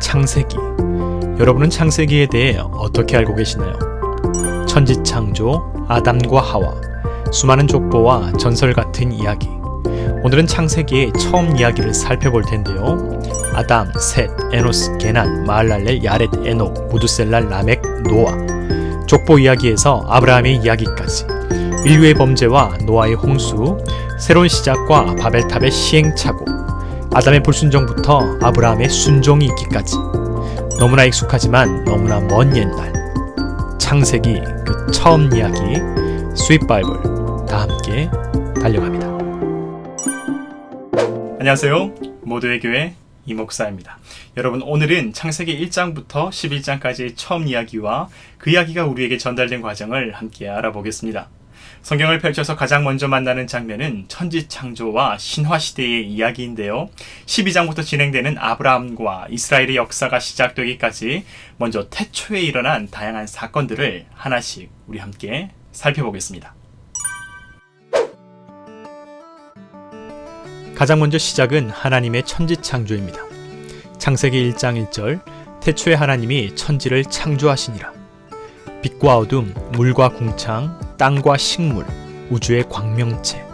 창세기. 여러분은 창세기에 대해 어떻게 알고 계시나요? 천지창조, 아담과 하와, 수많은 족보와 전설 같은 이야기. 오늘은 창세기의 처음 이야기를 살펴볼 텐데요. 아담, 셋, 에노스, 게난, 마할랄렐, 야렛, 에녹, 무두셀랄, 라멕, 노아. 족보 이야기에서 아브라함의 이야기까지, 인류의 범죄와 노아의 홍수, 새로운 시작과 바벨탑의 시행착오, 아담의 불순종부터 아브라함의 순종이 있기까지, 너무나 익숙하지만 너무나 먼 옛날 창세기 그 처음 이야기, 스윗 바이블 다 함께 달려갑니다. 안녕하세요. 모두의 교회 이목사입니다. 여러분, 오늘은 창세기 1장부터 11장까지의 처음 이야기와 그 이야기가 우리에게 전달된 과정을 함께 알아보겠습니다. 성경을 펼쳐서 가장 먼저 만나는 장면은 천지창조와 신화시대의 이야기인데요. 12장부터 진행되는 아브라함과 이스라엘의 역사가 시작되기까지 먼저 태초에 일어난 다양한 사건들을 하나씩 우리 함께 살펴보겠습니다. 가장 먼저 시작은 하나님의 천지창조입니다. 창세기 1장 1절, 태초에 하나님이 천지를 창조하시니라. 빛과 어둠, 물과 궁창, 땅과 식물, 우주의 광명체,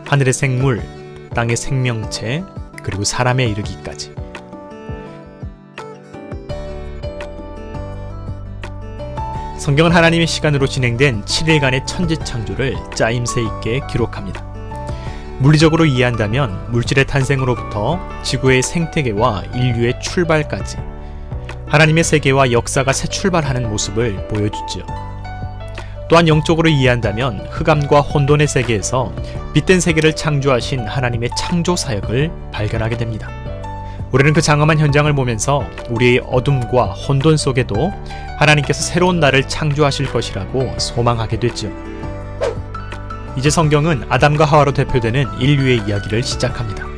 하늘의 생물, 땅의 생명체, 그리고 사람에 이르기까지. 성경은 하나님의 시간으로 진행된 7일간의 천지창조를 짜임새 있게 기록합니다. 물리적으로 이해한다면 물질의 탄생으로부터 지구의 생태계와 인류의 출발까지 하나님의 세계와 역사가 새 출발하는 모습을 보여주지요. 또한 영적으로 이해한다면 흑암과 혼돈의 세계에서 빛된 세계를 창조하신 하나님의 창조 사역을 발견하게 됩니다. 우리는 그 장엄한 현장을 보면서 우리의 어둠과 혼돈 속에도 하나님께서 새로운 날을 창조하실 것이라고 소망하게 되죠. 이제 성경은 아담과 하와로 대표되는 인류의 이야기를 시작합니다.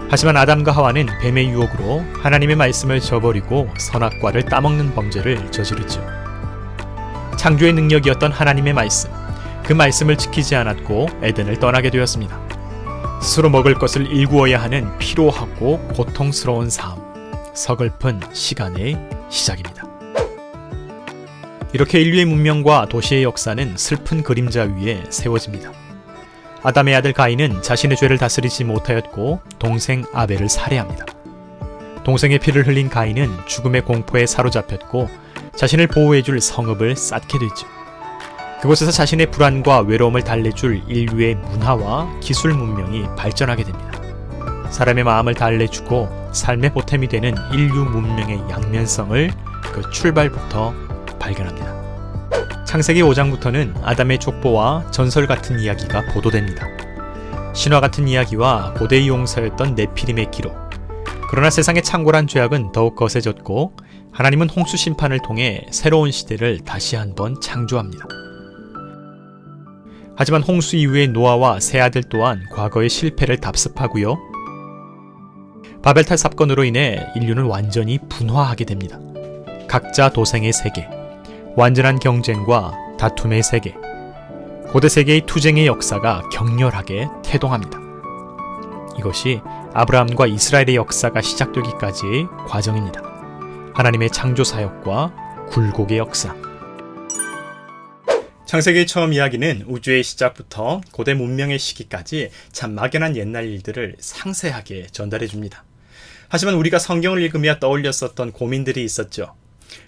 하지만 아담과 하와는 뱀의 유혹으로 하나님의 말씀을 저버리고 선악과를 따먹는 범죄를 저지르죠. 창조의 능력이었던 하나님의 말씀, 그 말씀을 지키지 않았고 에덴을 떠나게 되었습니다. 스스로 먹을 것을 일구어야 하는 피로하고 고통스러운 삶, 서글픈 시간의 시작입니다. 이렇게 인류의 문명과 도시의 역사는 슬픈 그림자 위에 세워집니다. 아담의 아들 가인은 자신의 죄를 다스리지 못하였고 동생 아벨을 살해합니다. 동생의 피를 흘린 가인은 죽음의 공포에 사로잡혔고 자신을 보호해줄 성읍을 쌓게 되죠. 그곳에서 자신의 불안과 외로움을 달래줄 인류의 문화와 기술 문명이 발전하게 됩니다. 사람의 마음을 달래주고 삶의 보탬이 되는 인류 문명의 양면성을 그 출발부터 발견합니다. 창세기 5장부터는 아담의 족보와 전설 같은 이야기가 보도됩니다. 신화 같은 이야기와 고대의 용사였던 네피림의 기록. 그러나 세상의 창궐한 죄악은 더욱 거세졌고 하나님은 홍수 심판을 통해 새로운 시대를 다시 한번 창조합니다. 하지만 홍수 이후의 노아와 세 아들 또한 과거의 실패를 답습하고요. 바벨탑 사건으로 인해 인류는 완전히 분화하게 됩니다. 각자 도생의 세계, 완전한 경쟁과 다툼의 세계, 고대 세계의 투쟁의 역사가 격렬하게 태동합니다. 이것이 아브라함과 이스라엘의 역사가 시작되기까지의 과정입니다. 하나님의 창조 사역과 굴곡의 역사. 창세기의 처음 이야기는 우주의 시작부터 고대 문명의 시기까지 참 막연한 옛날 일들을 상세하게 전달해 줍니다. 하지만 우리가 성경을 읽으며 떠올렸었던 고민들이 있었죠.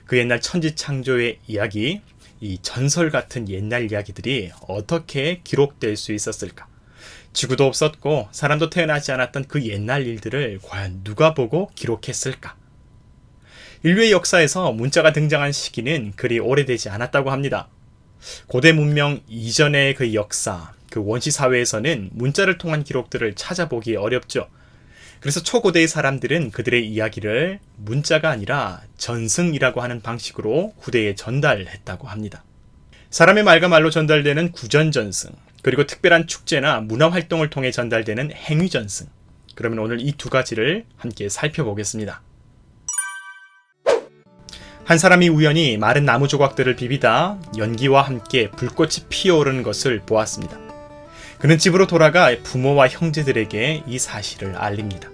그 옛날 천지창조의 이야기, 이 전설 같은 옛날 이야기들이 어떻게 기록될 수 있었을까? 지구도 없었고 사람도 태어나지 않았던 그 옛날 일들을 과연 누가 보고 기록했을까? 인류의 역사에서 문자가 등장한 시기는 그리 오래되지 않았다고 합니다. 고대 문명 이전의 그 역사, 그 원시 사회에서는 문자를 통한 기록들을 찾아보기 어렵죠. 그래서 초고대의 사람들은 그들의 이야기를 문자가 아니라 전승이라고 하는 방식으로 후대에 전달했다고 합니다. 사람의 말과 말로 전달되는 구전전승, 그리고 특별한 축제나 문화활동을 통해 전달되는 행위전승. 그러면 오늘 이 두 가지를 함께 살펴보겠습니다. 한 사람이 우연히 마른 나무 조각들을 비비다 연기와 함께 불꽃이 피어오르는 것을 보았습니다. 그는 집으로 돌아가 부모와 형제들에게 이 사실을 알립니다.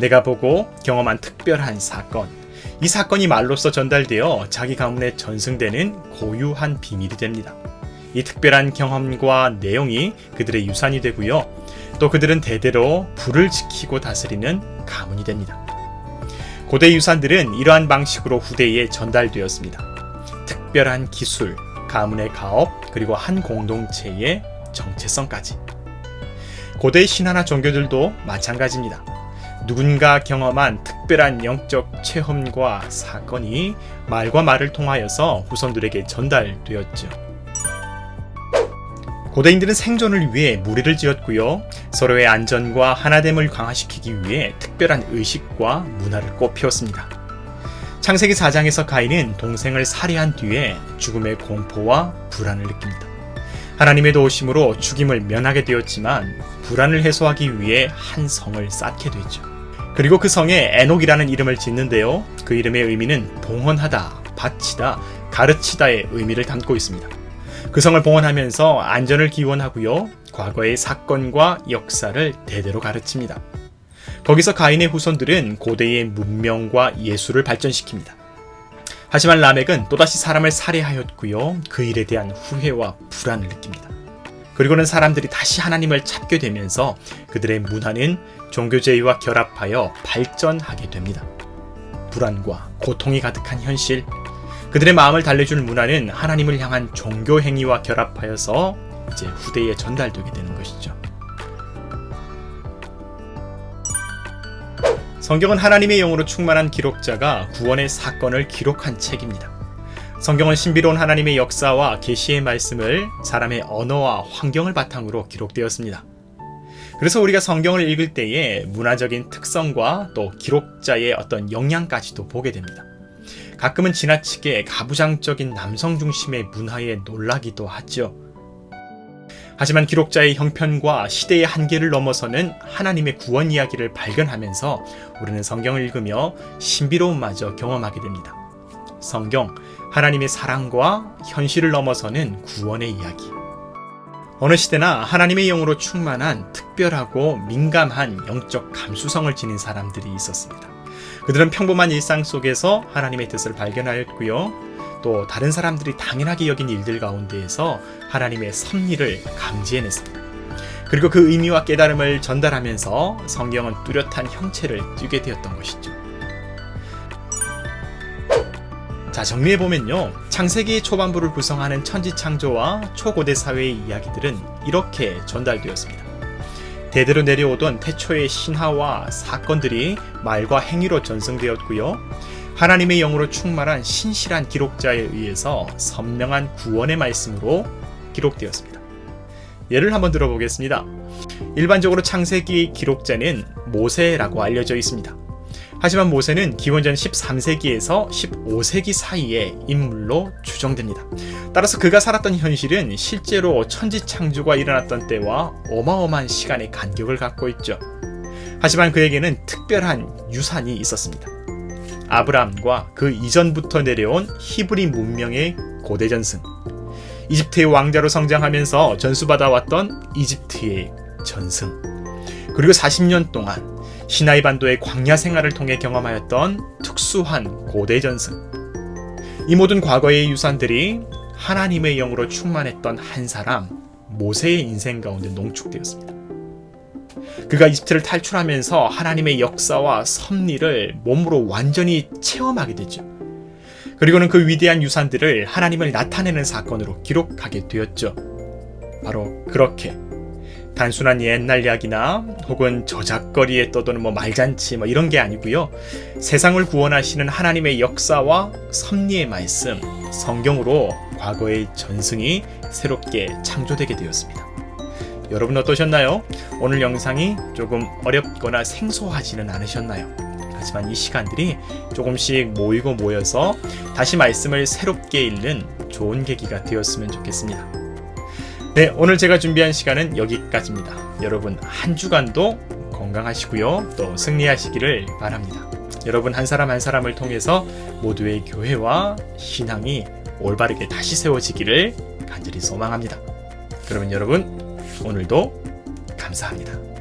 내가 보고 경험한 특별한 사건, 이 사건이 말로써 전달되어 자기 가문에 전승되는 고유한 비밀이 됩니다. 이 특별한 경험과 내용이 그들의 유산이 되고요. 또 그들은 대대로 불을 지키고 다스리는 가문이 됩니다. 고대 유산들은 이러한 방식으로 후대에 전달되었습니다. 특별한 기술, 가문의 가업, 그리고 한 공동체의 정체성까지. 고대 신화나 종교들도 마찬가지입니다. 누군가 경험한 특별한 영적 체험과 사건이 말과 말을 통하여서 후손들에게 전달되었죠. 고대인들은 생존을 위해 무리를 지었고요. 서로의 안전과 하나됨을 강화시키기 위해 특별한 의식과 문화를 꽃피웠습니다. 창세기 4장에서 가인은 동생을 살해한 뒤에 죽음의 공포와 불안을 느낍니다. 하나님의 도우심으로 죽임을 면하게 되었지만 불안을 해소하기 위해 한 성을 쌓게 되죠. 그리고 그 성에 에녹이라는 이름을 짓는데요. 그 이름의 의미는 봉헌하다, 바치다, 가르치다의 의미를 담고 있습니다. 그 성을 봉헌하면서 안전을 기원하고요. 과거의 사건과 역사를 대대로 가르칩니다. 거기서 가인의 후손들은 고대의 문명과 예술을 발전시킵니다. 하지만 라멕은 또다시 사람을 살해하였고요. 그 일에 대한 후회와 불안을 느낍니다. 그리고는 사람들이 다시 하나님을 찾게 되면서 그들의 문화는 종교제의와 결합하여 발전하게 됩니다. 불안과 고통이 가득한 현실, 그들의 마음을 달래줄 문화는 하나님을 향한 종교 행위와 결합하여서 이제 후대에 전달되게 되는 것이죠. 성경은 하나님의 영으로 충만한 기록자가 구원의 사건을 기록한 책입니다. 성경은 신비로운 하나님의 역사와 계시의 말씀을 사람의 언어와 환경을 바탕으로 기록되었습니다. 그래서 우리가 성경을 읽을 때에 문화적인 특성과 또 기록자의 어떤 영향까지도 보게 됩니다. 가끔은 지나치게 가부장적인 남성 중심의 문화에 놀라기도 하죠. 하지만 기록자의 형편과 시대의 한계를 넘어서는 하나님의 구원 이야기를 발견하면서 우리는 성경을 읽으며 신비로움마저 경험하게 됩니다. 성경, 하나님의 사랑과 현실을 넘어서는 구원의 이야기. 어느 시대나 하나님의 영으로 충만한 특별하고 민감한 영적 감수성을 지닌 사람들이 있었습니다. 그들은 평범한 일상 속에서 하나님의 뜻을 발견하였고요. 또 다른 사람들이 당연하게 여긴 일들 가운데에서 하나님의 섭리를 감지해냈습니다. 그리고 그 의미와 깨달음을 전달하면서 성경은 뚜렷한 형체를 띠게 되었던 것이죠. 자, 정리해보면요. 창세기의 초반부를 구성하는 천지창조와 초고대 사회의 이야기들은 이렇게 전달되었습니다. 대대로 내려오던 태초의 신화와 사건들이 말과 행위로 전승되었고요. 하나님의 영으로 충만한 신실한 기록자에 의해서 선명한 구원의 말씀으로 기록되었습니다. 예를 한번 들어보겠습니다. 일반적으로 창세기 기록자는 모세라고 알려져 있습니다. 하지만 모세는 기원전 13세기에서 15세기 사이의 인물로 추정됩니다. 따라서 그가 살았던 현실은 실제로 천지창조가 일어났던 때와 어마어마한 시간의 간격을 갖고 있죠. 하지만 그에게는 특별한 유산이 있었습니다. 아브라함과 그 이전부터 내려온 히브리 문명의 고대 전승, 이집트의 왕자로 성장하면서 전수받아왔던 이집트의 전승, 그리고 40년 동안 시나이 반도의 광야 생활을 통해 경험하였던 특수한 고대 전승. 이 모든 과거의 유산들이 하나님의 영으로 충만했던 한 사람, 모세의 인생 가운데 농축되었습니다. 그가 이집트를 탈출하면서 하나님의 역사와 섭리를 몸으로 완전히 체험하게 되죠. 그리고는 그 위대한 유산들을 하나님을 나타내는 사건으로 기록하게 되었죠. 바로 그렇게 단순한 옛날 이야기나 혹은 저작거리에 떠도는 말잔치 이런 게 아니고요. 세상을 구원하시는 하나님의 역사와 섭리의 말씀, 성경으로 과거의 전승이 새롭게 창조되게 되었습니다. 여러분 어떠셨나요? 오늘 영상이 조금 어렵거나 생소하지는 않으셨나요? 하지만 이 시간들이 조금씩 모이고 모여서 다시 말씀을 새롭게 읽는 좋은 계기가 되었으면 좋겠습니다. 네, 오늘 제가 준비한 시간은 여기까지입니다. 여러분 한 주간도 건강하시고요. 또 승리하시기를 바랍니다. 여러분 한 사람 한 사람을 통해서 모두의 교회와 신앙이 올바르게 다시 세워지기를 간절히 소망합니다. 그러면 여러분 오늘도 감사합니다.